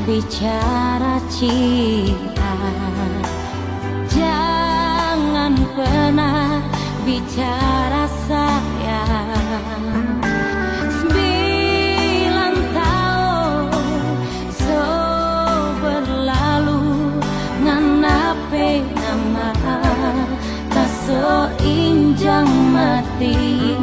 bicara cinta, jangan pernah bicara sayang. 9 tahun so berlalu nganape nama tak so injang mati.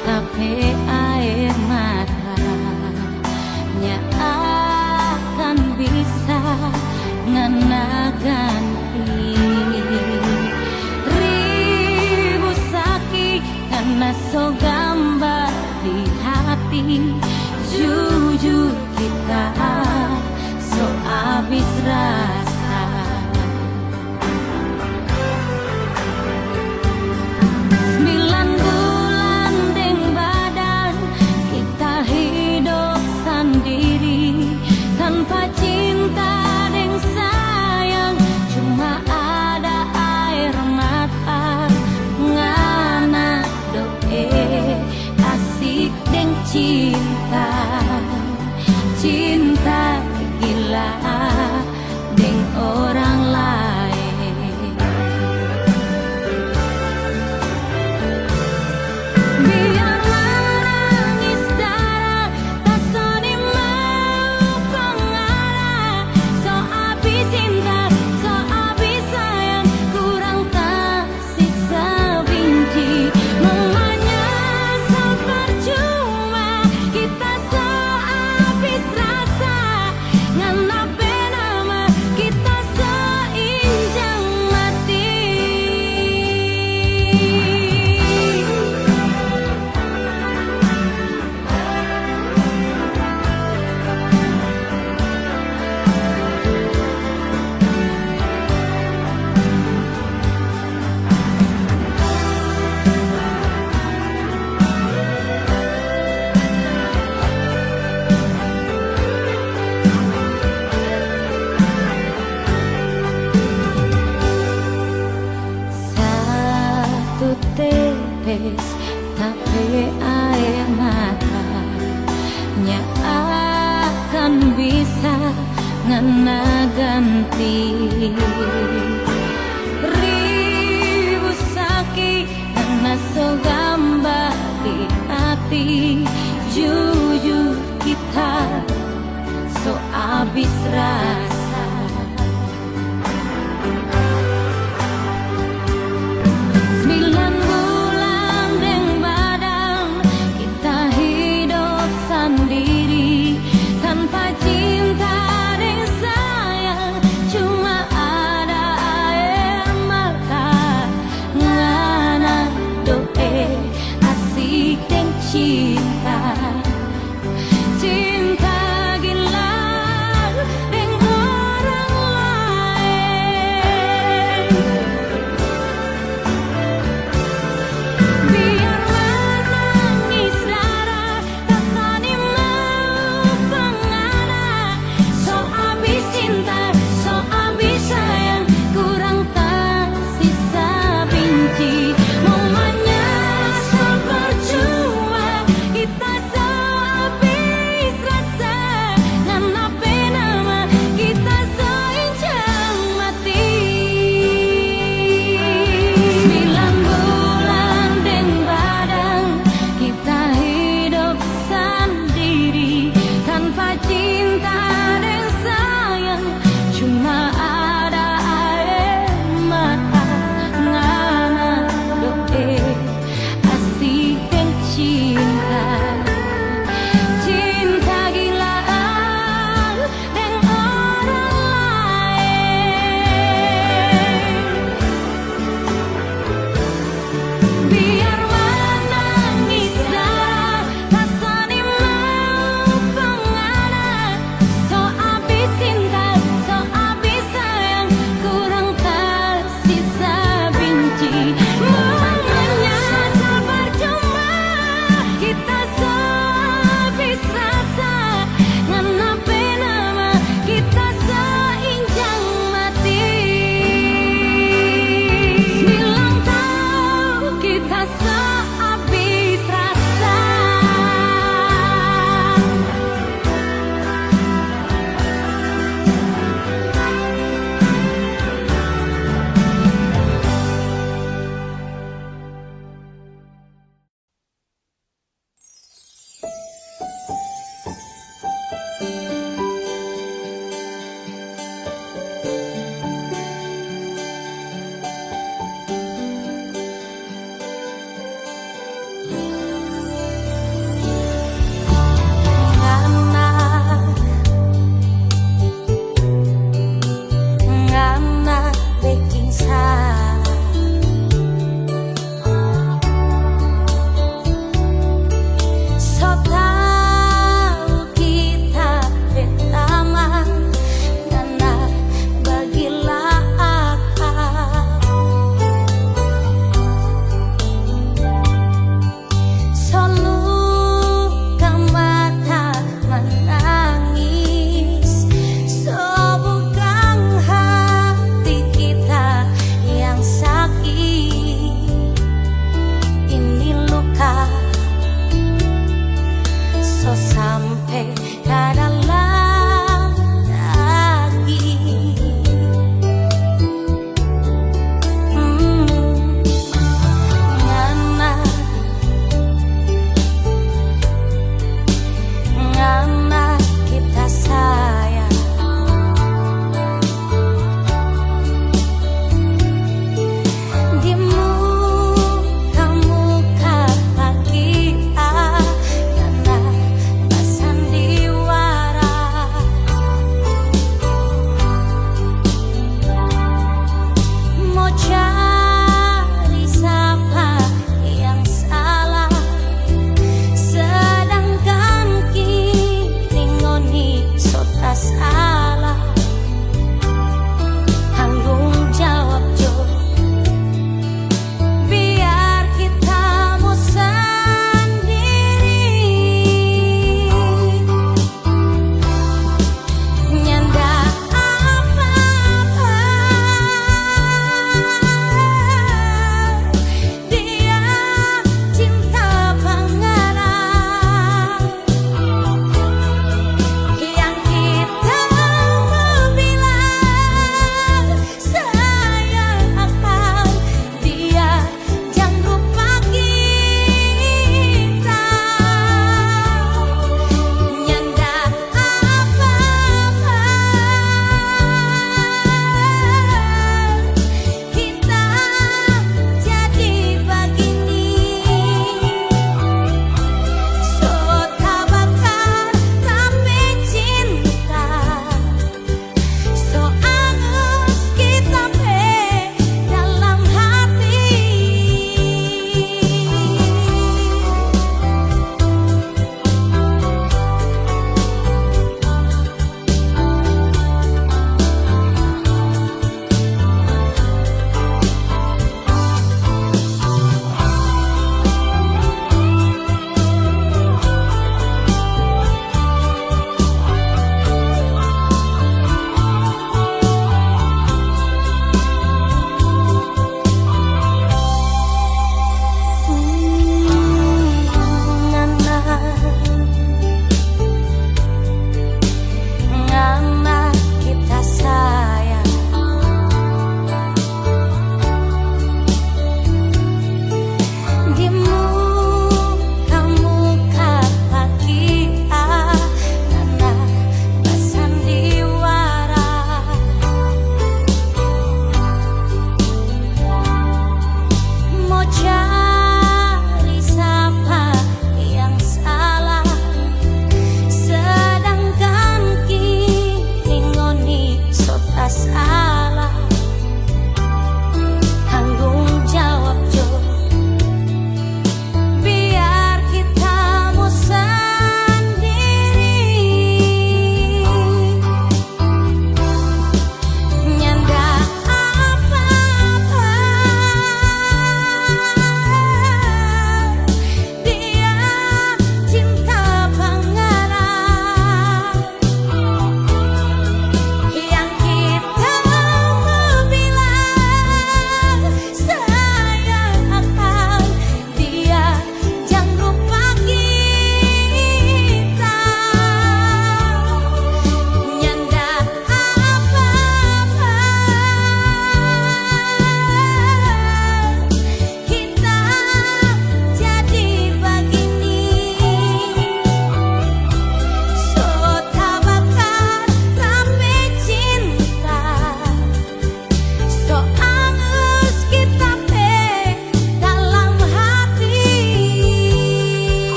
Tapi air matanya akan bisa ngana ganti ribu sakit karena so gambar di hati. Jujur kita so habis rasa. 9 bulan deng badan kita hidup sendiri tanpa cinta deng sayang, cuma ada air mata ngana doe asik deng cinta. Cinta gila deng orang lain. Biar menangis darah tak so dimau pengarah. So habis cinta, so habis sayang, kurang kasih sebinci. Mamanya so percuma, kita so habis rasa. Nganape nama kita so injang mati. Satu tetes tapi air matanya akan bisa ngena ganti ribu sakit karena so gambar di hati. Jujur kita so habis rasa. 9 bulan deng badan kita hidup sendiri tanpa cinta deng sayang, cuma ada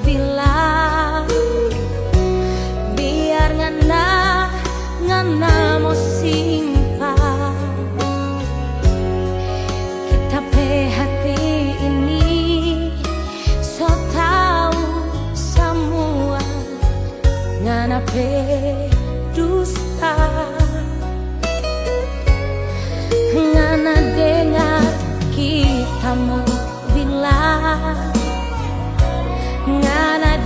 bilang biar ngana mo simpan kita pe hati ini so tahu semua ngana pe dusta ngana dengar kita mau bilang ngana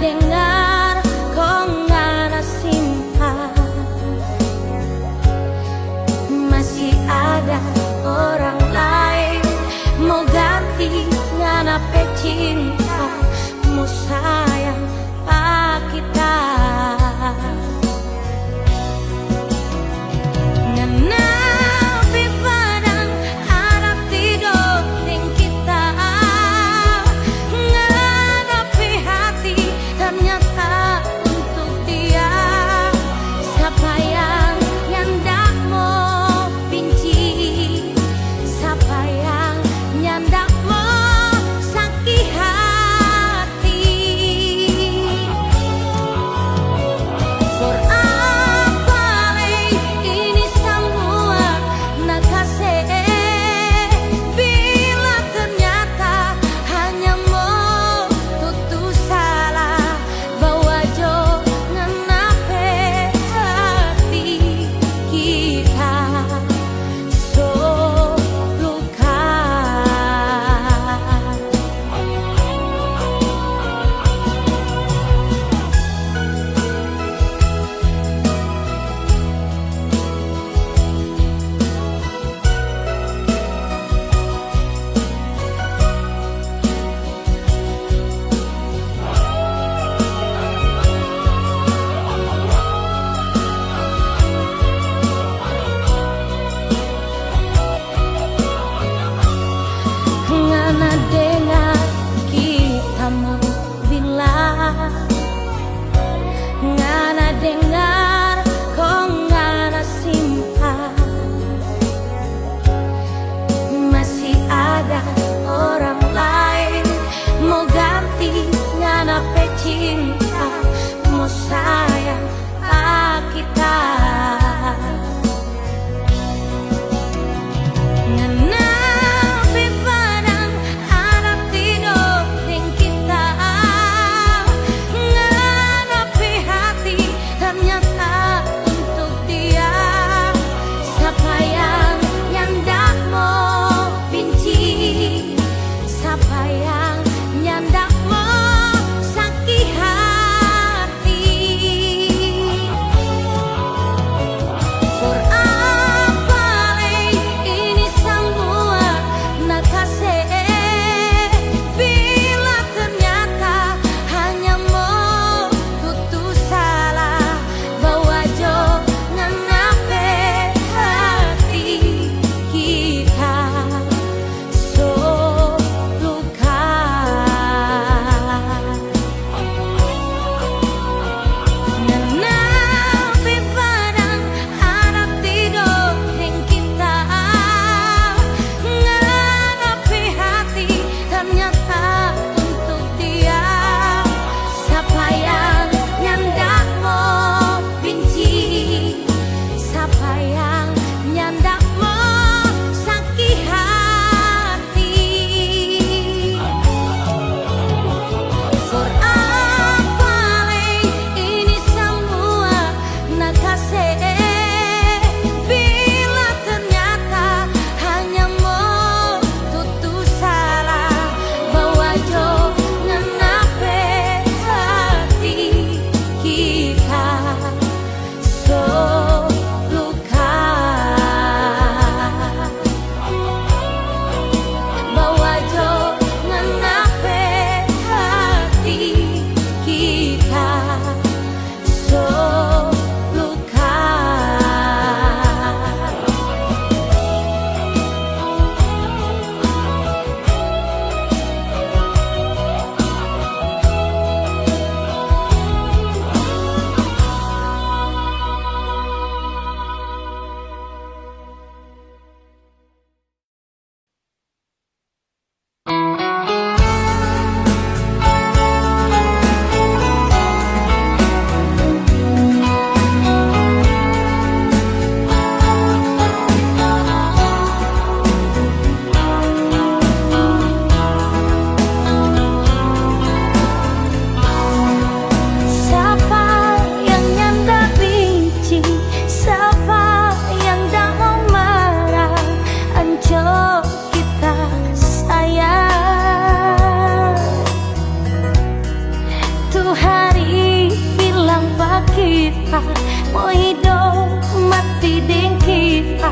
Satu hari hilang pak kita, mau hidup mati deng kita.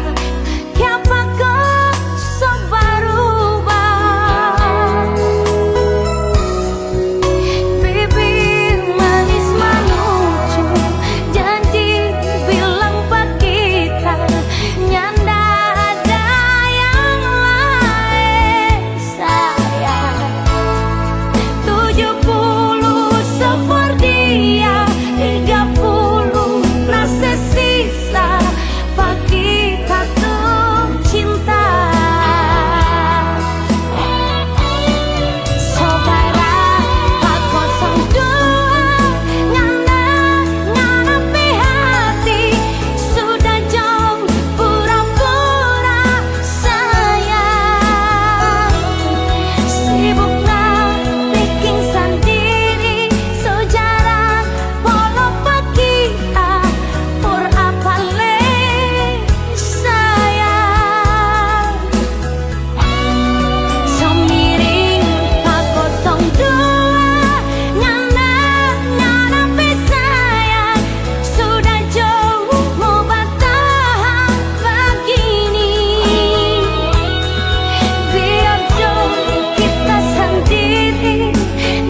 Siapa kau sebarubah? Bibir manis manucu, janji bilang pak kita, nyanda ada yang lain sayang. 70 sopor dia, 30 rasa sisa, pak kita tuh cinta. Saudara pak 02 nganapi hati, sudah jauh pura-pura sayang. Sibuklah bikin sendiri sejarah polo pak kita, por apa le sayang. Semiring pak 02 nganapi sayang, sudah jauh mau bertahan begini. Biar jauh kita sendiri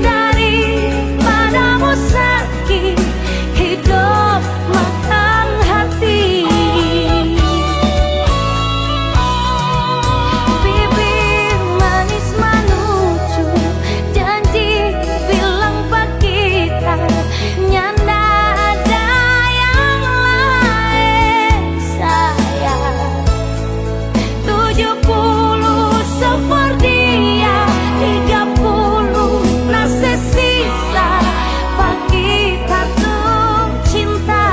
daripada mau sakit hidup makan hati. Bibir manis manucu, janji bilang pak kita, nyanda ada yang lain sayang. 70 sopor dia, 30 rasa sisa, pak kita tuh cinta.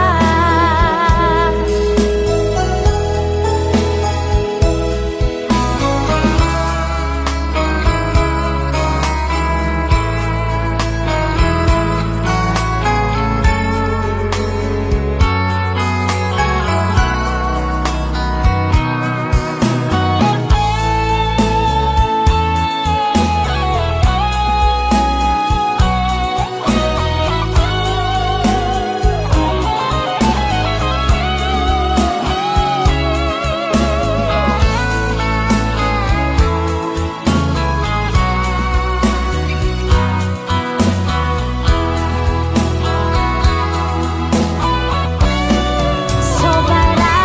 Saudara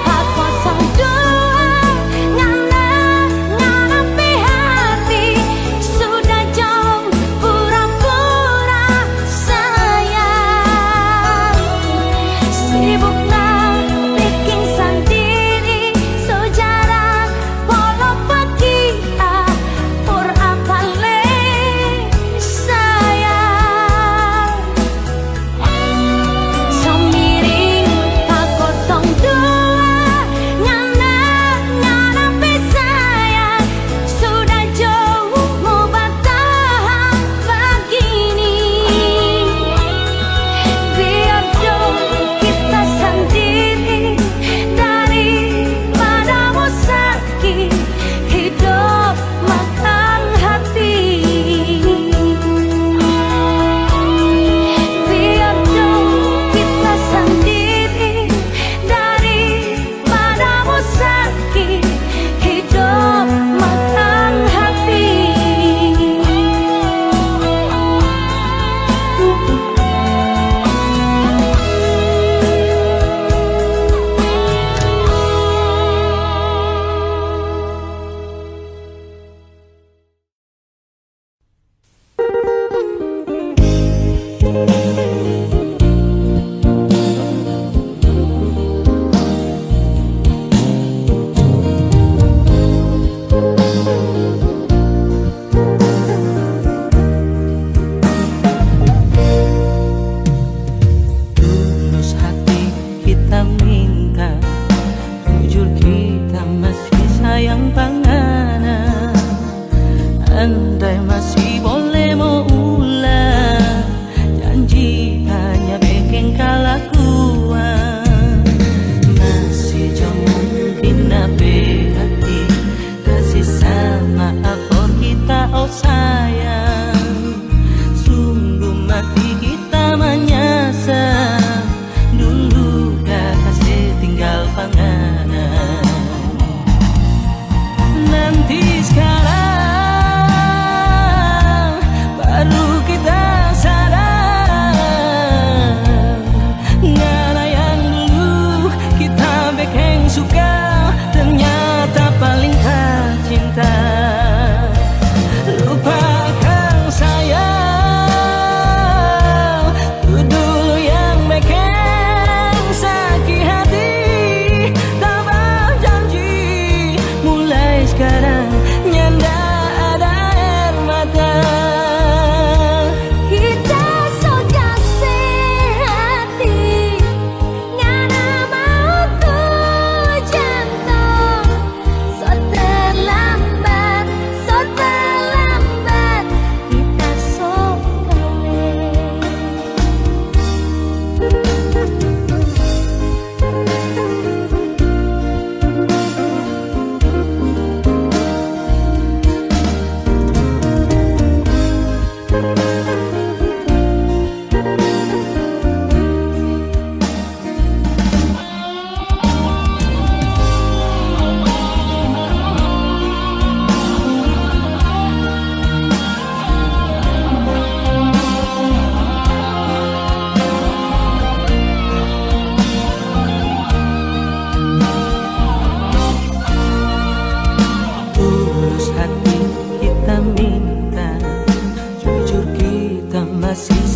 pak 02 nganapi hati, sudah jauh pura-pura sayang. Sibuklah bikin sendiri sejarah polo pak kita, por apa le sayang. Semiring pak 02 nganapi sayang, sudah jauh mau bertahan begini. Biar jauh kita sendiri daripada mau sakit hidup makan hati. Biar jauh kita sendiri daripada mau sakit hidup makan hati. Tulus hati kita minta, jujur kita masih sayang pangana. Andai masih boleh mau ulang janji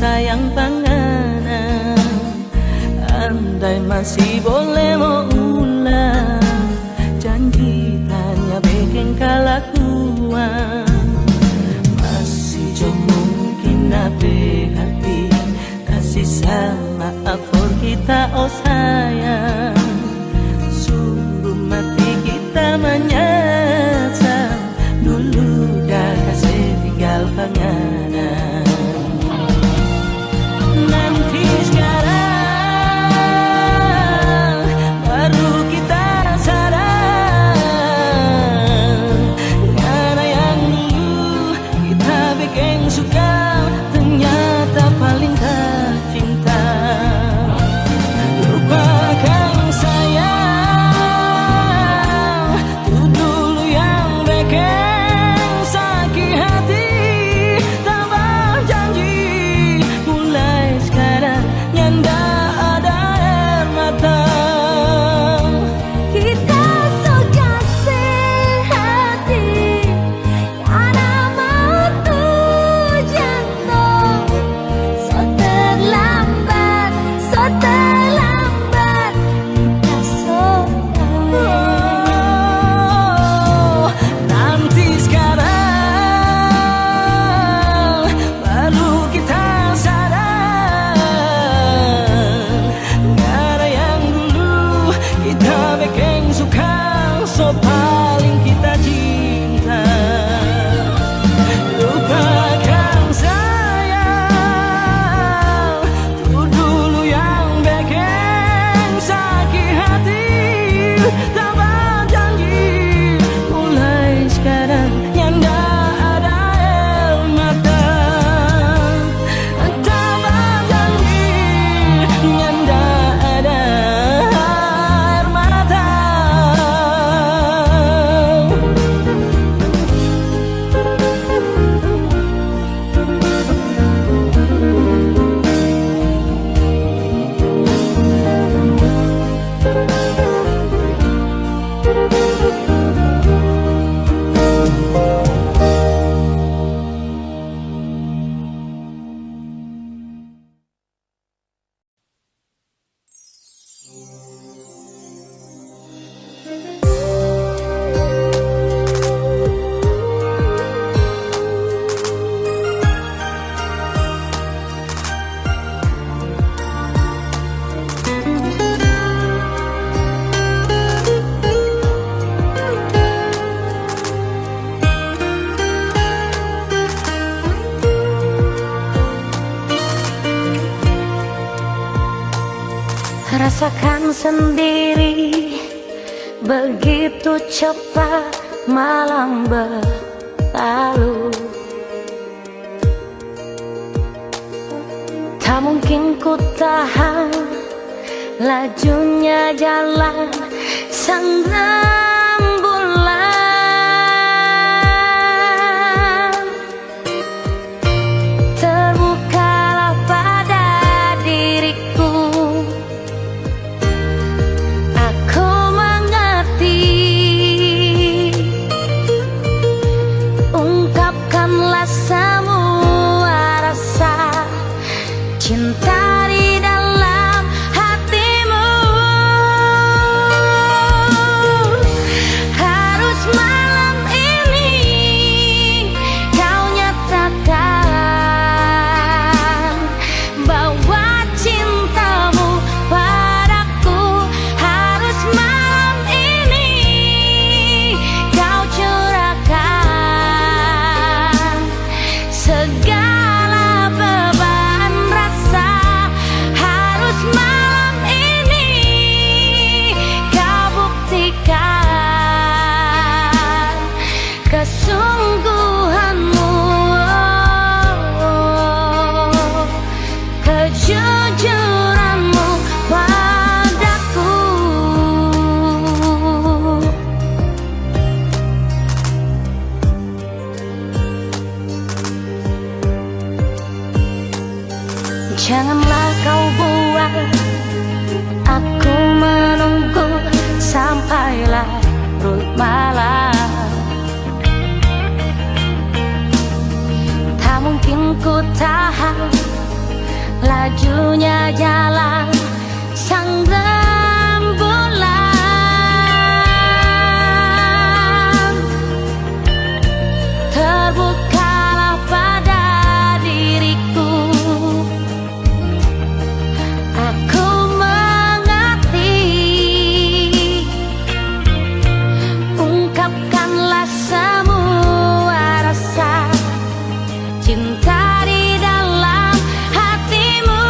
sayang panganan. Andai masih boleh mau ulang, janji tanya bikin kelakuan. Masih jauh mungkin nabe hati kasih sama maaf kita oh sayang. Suruh mati kita menyesal, dulu dah kasih tinggal panganan. Nanti sekarang baru kita sadar, karena yang dulu kita bikin suka ternyata paling tak cinta. Lupakan sayang, itu dulu yang bikin sakit hati. Tambah janji, mulai sekarang nyanda ada air mata. Kita so kasih hati, karena mau tuh jatuh. So terlambat, kita so Nanti sekarang baru kita sadar, karena yang dulu kita bikin suka, so paling kita cinta. Lupakan sayang, itu dulu yang bikin sakit hati. Tambah janji, mulai sekarang nyanda ada air mata. Tambah janji, nyanda ada air mata. Rasakan sendiri, begitu cepat malam berlalu. Tak mungkin ku tahan lajunya jalan sang rembulan. Terbukalah pada diriku, aku mengerti. Ungkapkanlah semua rasa cinta di dalam hatimu. Harus malam ini kau nyatakan bahwa cintamu padaku. Harus malam ini kau curahkan segala beban rasa. Harus malam ini kau buktikan kesungguhanmu, kejujuranmu padaku. Janganlah kau buat aku menunggu sampai larut malam. Tak mungkin ku tahan lajunya jalan sang rembulan, terbukalah pada diriku. Aku mengerti, ungkapkanlah semua rasa cinta di dalam hatimu.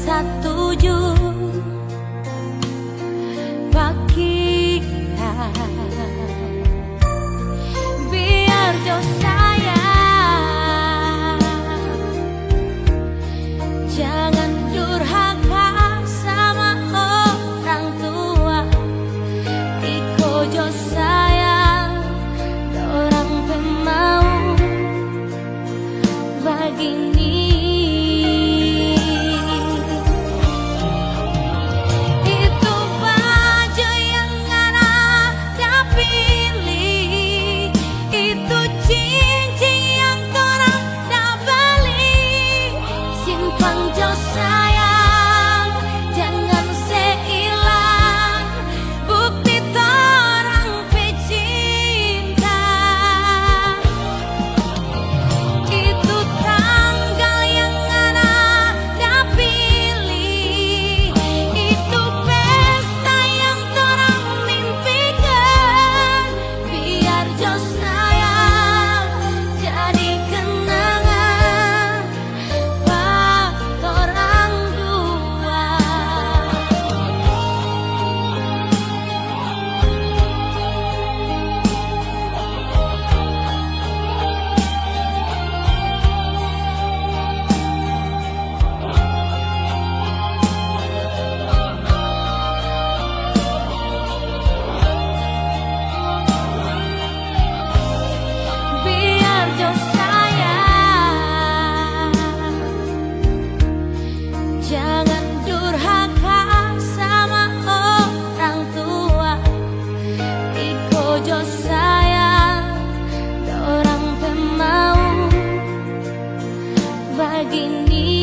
setuju Pak kita biar jo sayang, jangan durhaka sama orang tua. Iko jo sayang, orang pemau begini. Jangan durhaka sama orang tua. Iko jo sayang, orang pemau begini.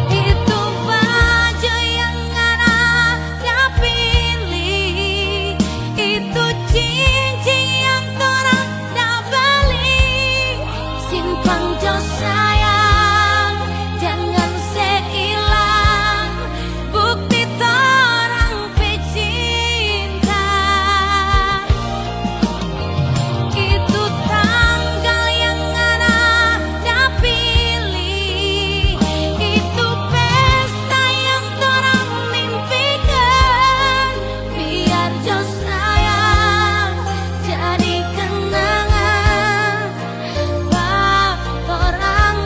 Itu baju yang anaknya pilih, itu cincin yang orang dah beli. Simpang jo sayang, jangan seilang bukti torang pecinta. Itu tanggal yang anaknya pilih, itu pesta yang torang mimpikan. Biar jo sayang jadi kenangan orang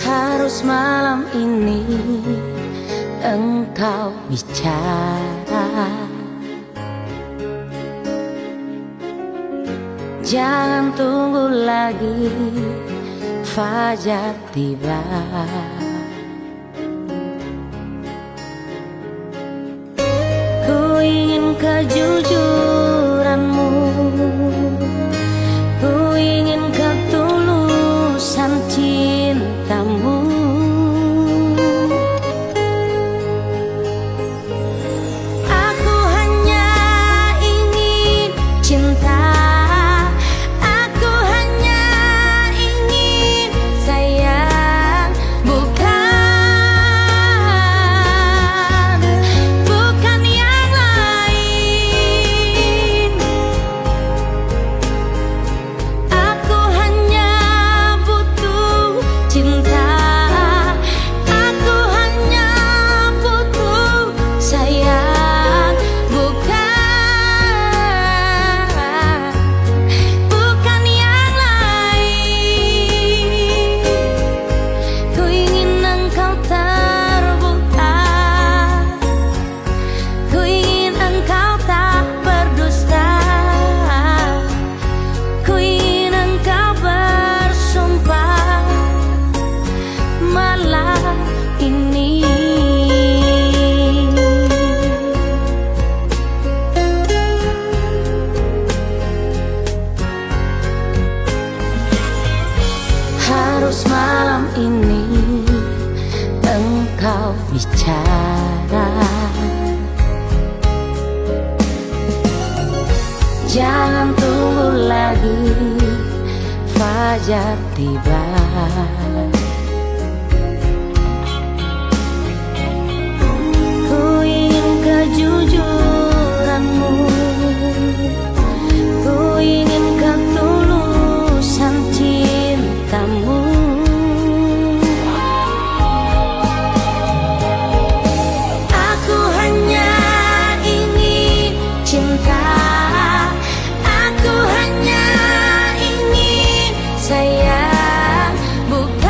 Harus malam ini engkau bicara, jangan tunggu lagi fajar tiba. Ku ingin kejujuranmu, ku ingin ketulusan cintamu. Aku hanya ingin cinta, aku hanya ingin sayang, bukan yang lain. Aku hanya butuh cinta, aku hanya butuh sayang, bukan yang lain. Ku ingin engkau terbuka, ku ingin engkau tak berdusta, ku ingin engkau bersumpah malam ini. Harus malam ini engkau bicara, jangan tunggu lagi fajar tiba. Ku ingin kejujuranmu, ku ingin ketulusan cintamu. Aku hanya ingin cinta, aku hanya ingin sayang, bukan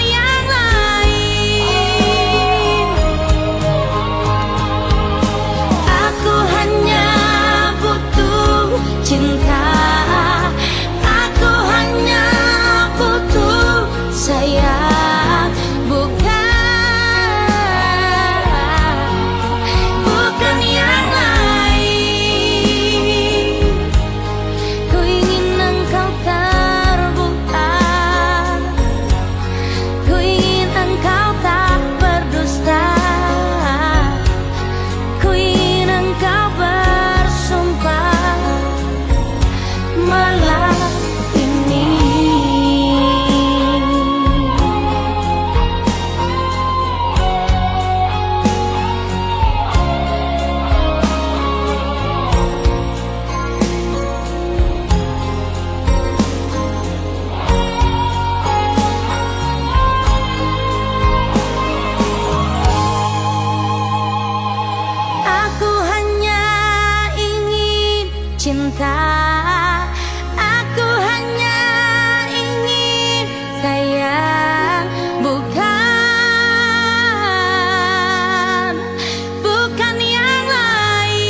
yang lain. Aku hanya butuh cinta, aku hanya butuh sayang, bukan yang lain. Ku ingin engkau terbuka, ku ingin engkau tak berdusta, ku ingin engkau bersumpah malam ini. Aku hanya ingin cinta, aku hanya ingin sayang, bukan yang lain.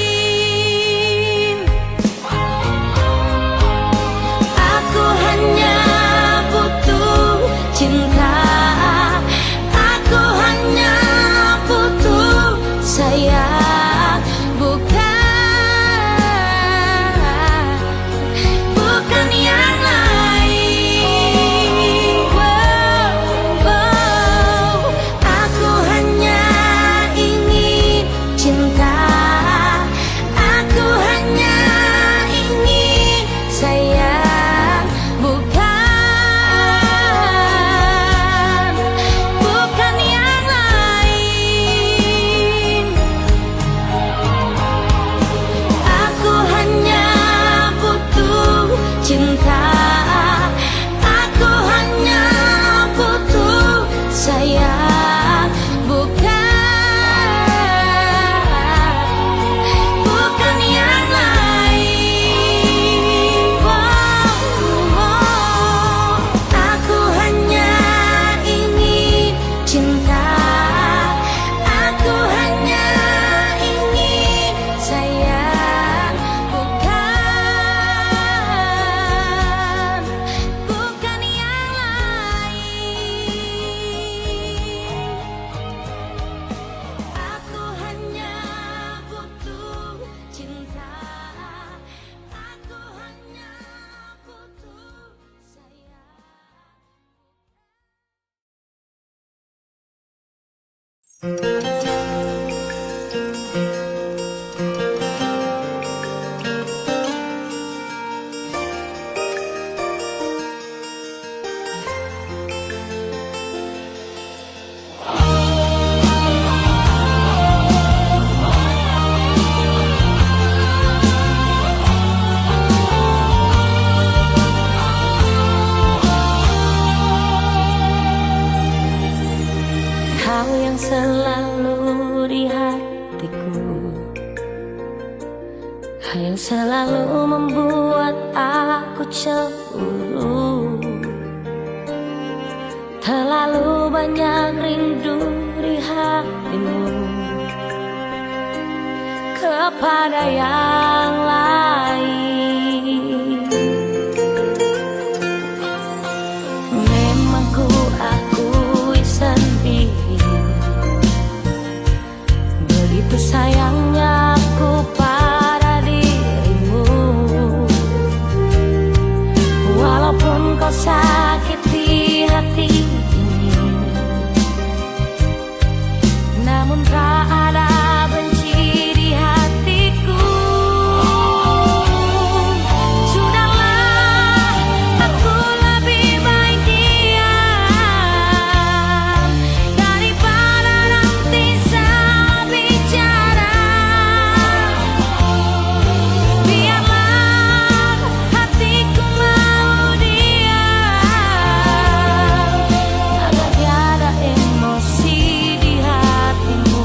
Aku hanya butuh cinta, aku hanya butuh sayang, Kau yang selalu di hatiku, yang selalu membuat aku cemburu. Terlalu banyak rindu di hatimu kepada yang lain. Memang ku akui sendiri, begitu sayangnya aku pada dirimu. Walaupun kau sakiti hati ini, namun tak ada benci di hatiku. Sudahlah, aku lebih baik diam daripada nanti salah bicara. Biarlah hatiku mau diam agar tiada emosi di hatimu.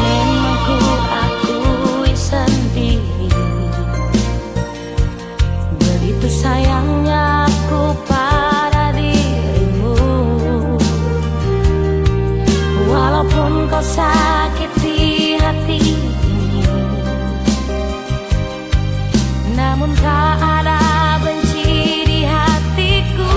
Memang ku akui sendiri, begitu sayangnya aku pada dirimu. Walaupun kau sakiti hati ini, namun tak ada benci di hatiku.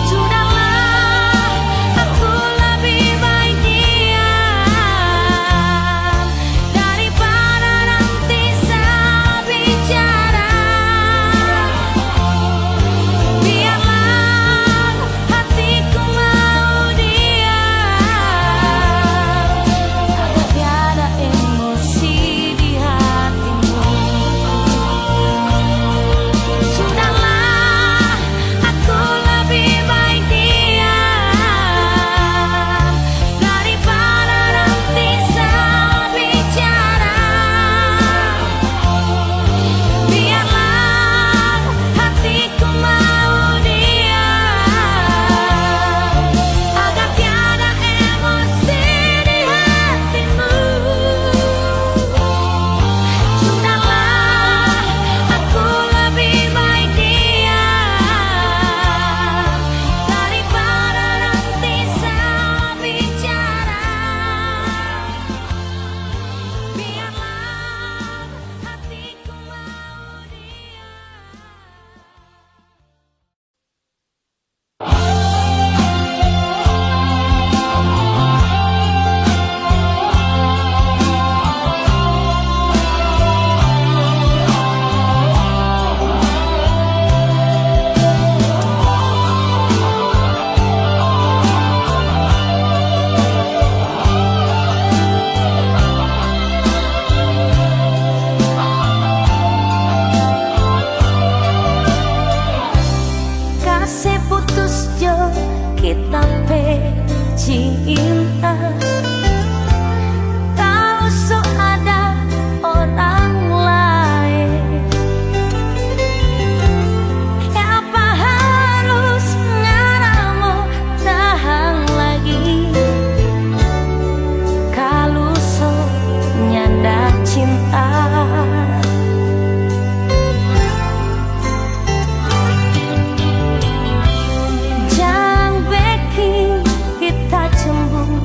Sudahlah, aku lebih baik diam daripada nanti salah bicara. Biarlah hatiku mau diam agar tiada emosi di hatimu. Sudahlah, aku lebih baik diam daripada nanti salah bicara. Biarlah hatiku mau diam agar tiada emosi di hatimu. Sudahlah, aku lebih baik diam daripada nanti salah bicara. Biarlah hatiku mau diam. Kasih putus jo kita cinta. Kalau so ada orang lain, kenapa harus ngaramu tahan lagi? Kalau so nyanda cinta, jangan bikin kita cemburu.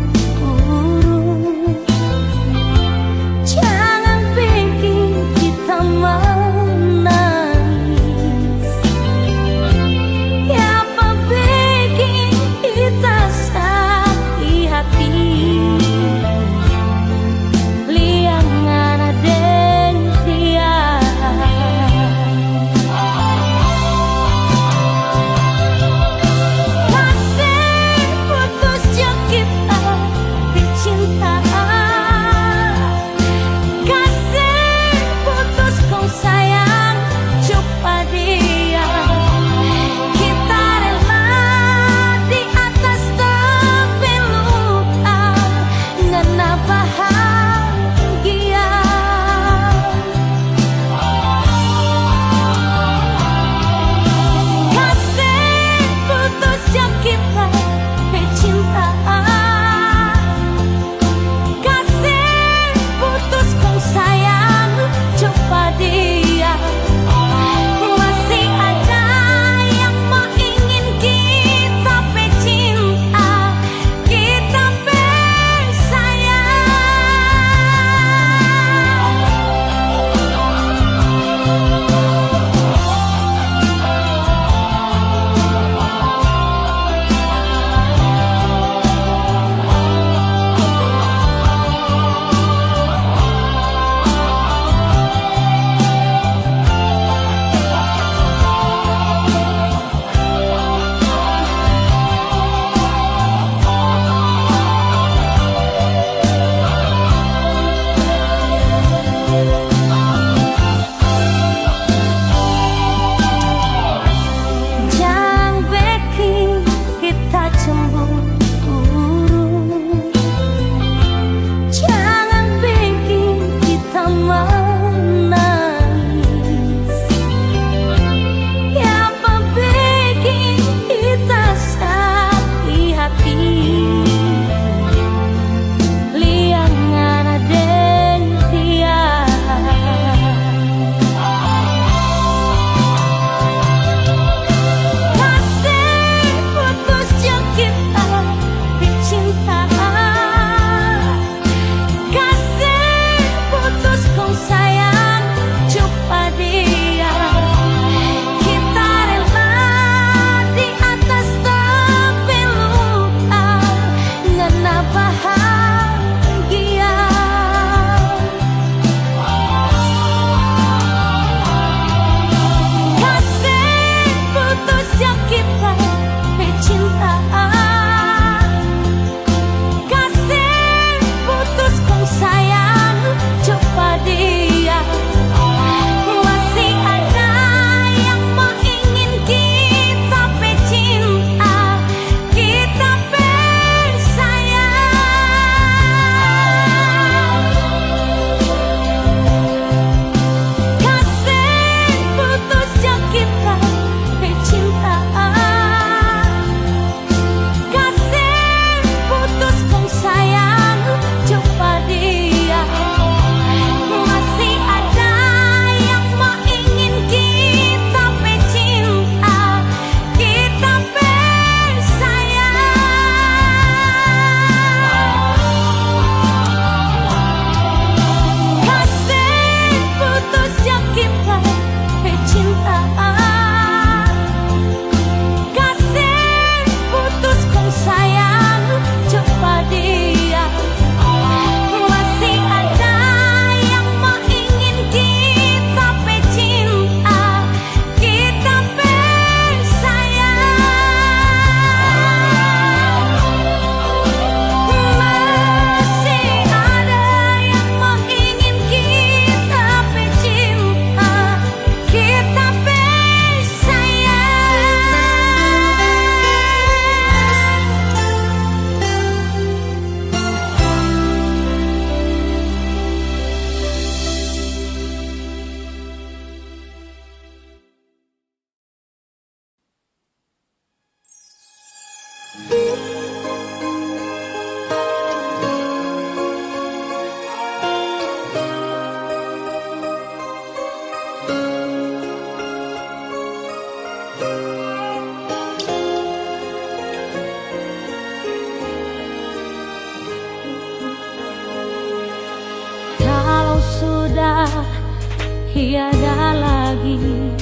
tiada lagi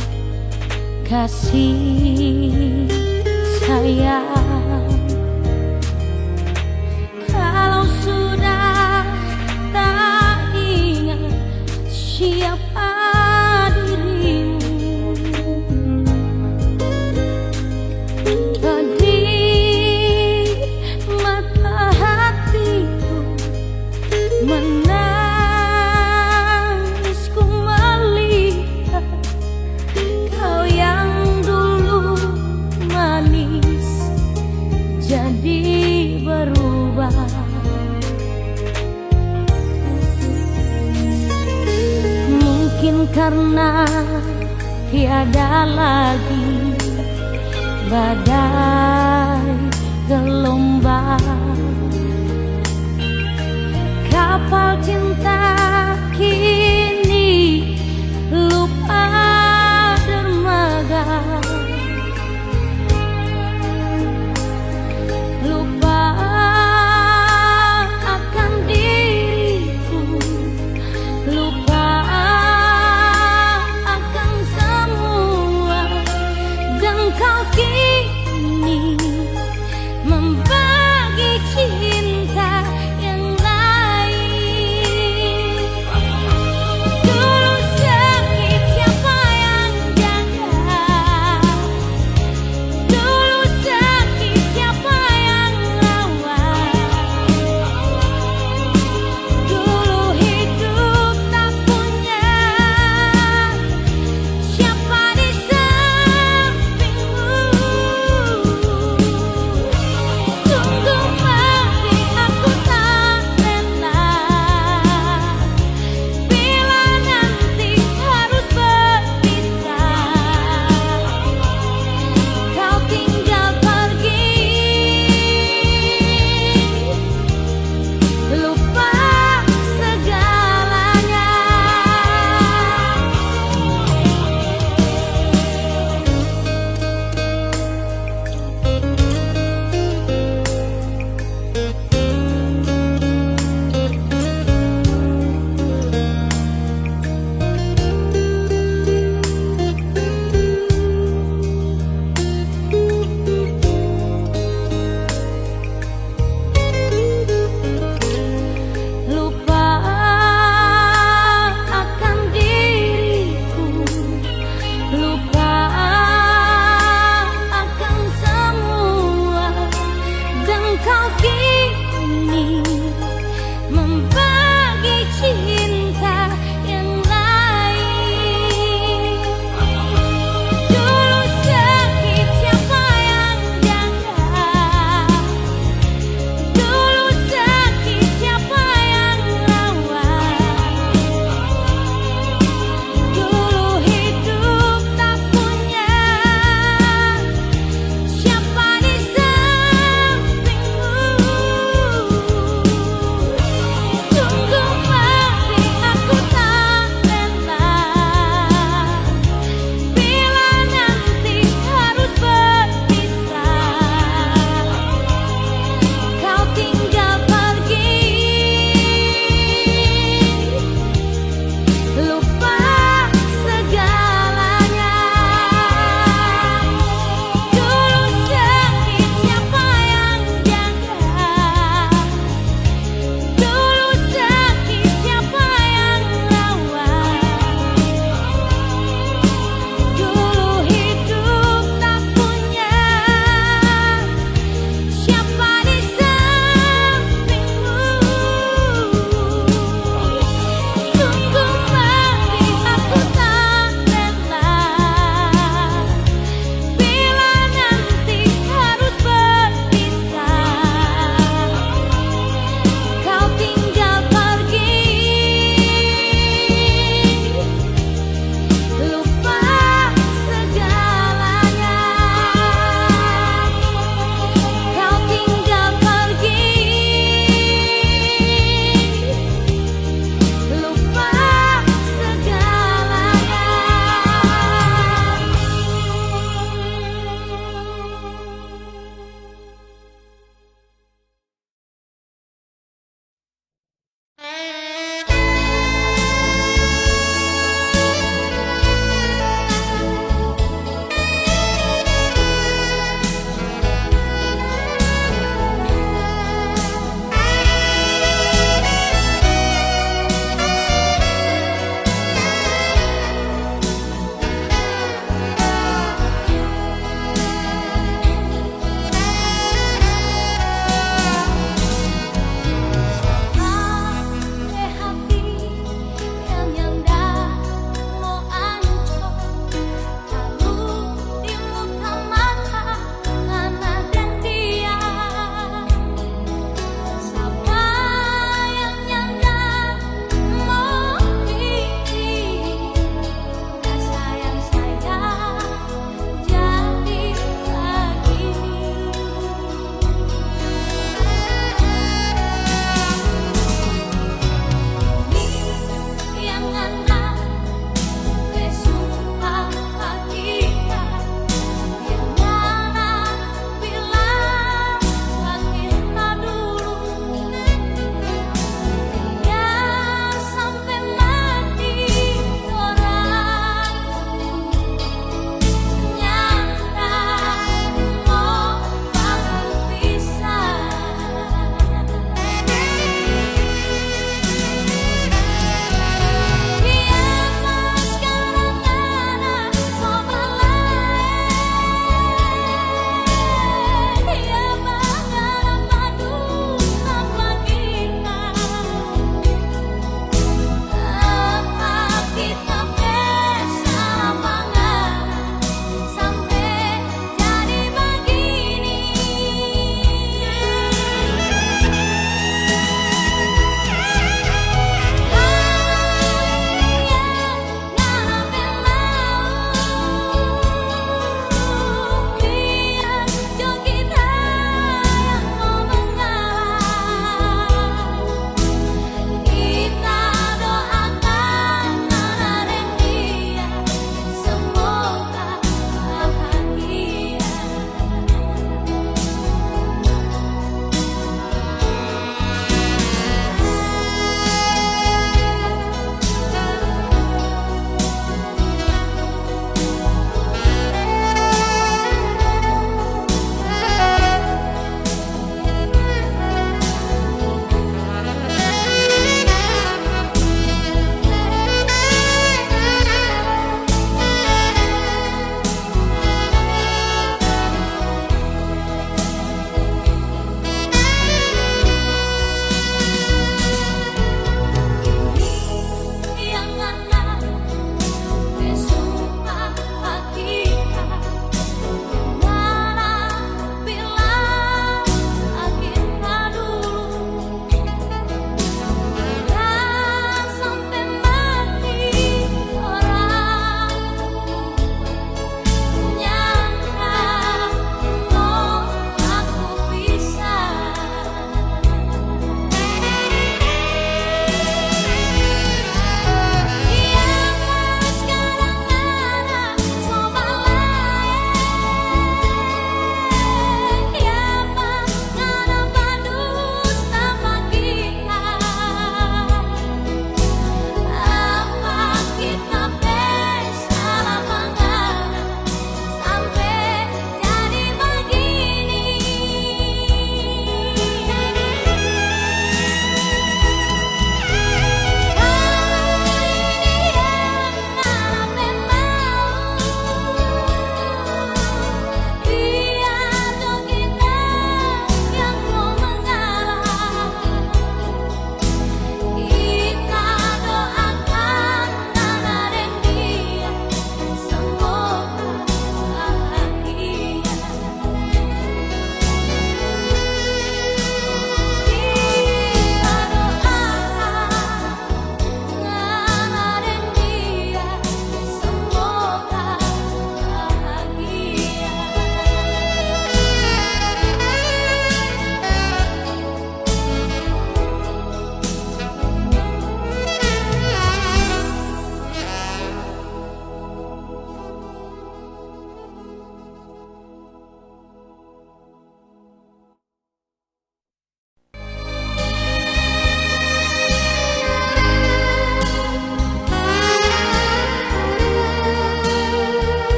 kasih sayang. Kalau sudah tak ingat siapa dirimu, pedih mata hatiku menangis, ku melihat kau yang dulu manis jadi berubah. Mungkin karena tiada lagi badai gelombang, kapal cinta kini lupa dermaga, lupa akan diriku, lupa akan semua, dan kau kini membagi cinta yang lain.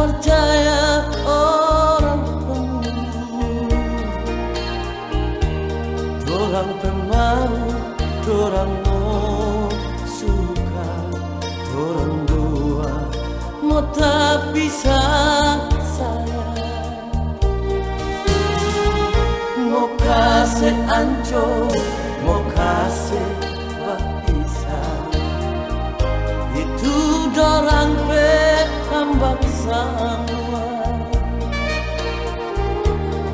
percaya orang dorang pemau, dorang mau suka, dorang dua mau tak bisa sayang, mau kasih ancur, mau kasih berpisah. Itu dorang hambak semua,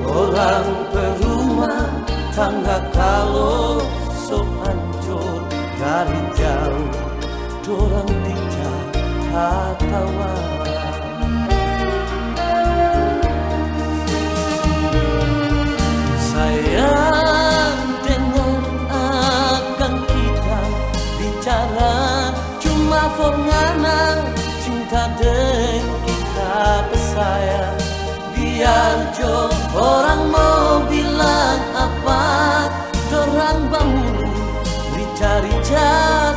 orang berumah tangga kalau so hancur dari jauh, dorang dijak katawa. Sayang dengar akan kita bicara cuma forngana cinta dan kita bersayang. Biar jo orang mau bilang apa, dorang bangun rica-rica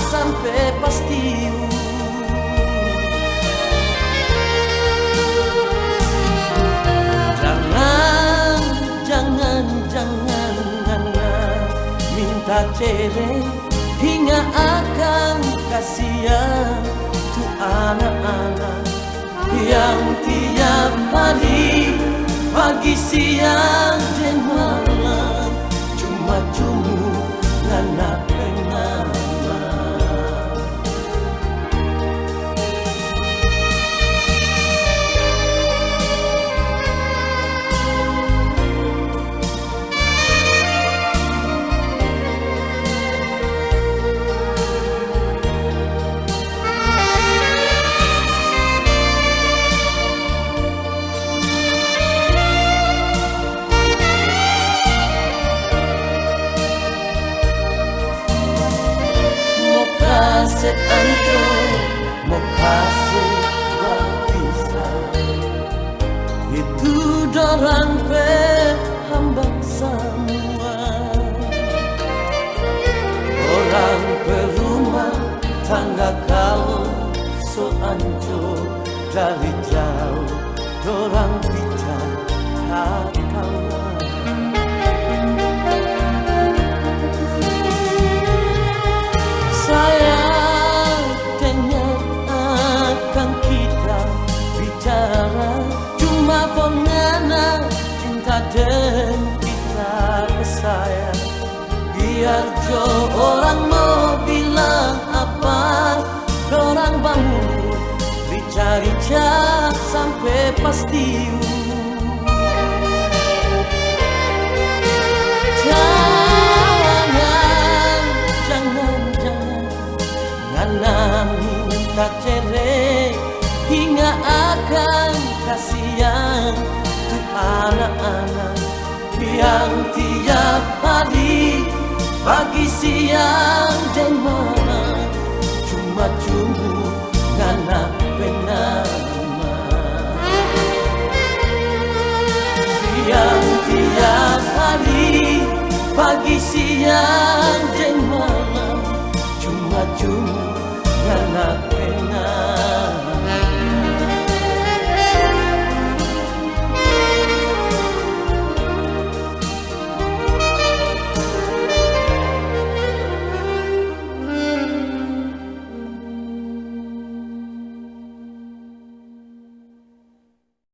sampai pasti. Jangan minta cerai hingga akan kasihan tu anak-anak yang tiap hari pagi siang dan malam cuma ngana pengalaman. Kasih ancur, mau kasih berpisah. Itu dorang hambak semua, orang berumah tangga kalau so hancur dari jauh, dorang bicara kawan. Sayang dengar akan kita bicara cuma forngana cinta dan kita bersayang. Biar jo orang mau bilang apa, dorang bangun rica-rica sampai pasti. Minta cerai hingga akan kasihan tu anak-anak yang tiap hari pagi siang dan malam cuma ngana penama. Yang tiap hari pagi siang dan malam cuma ngana penama.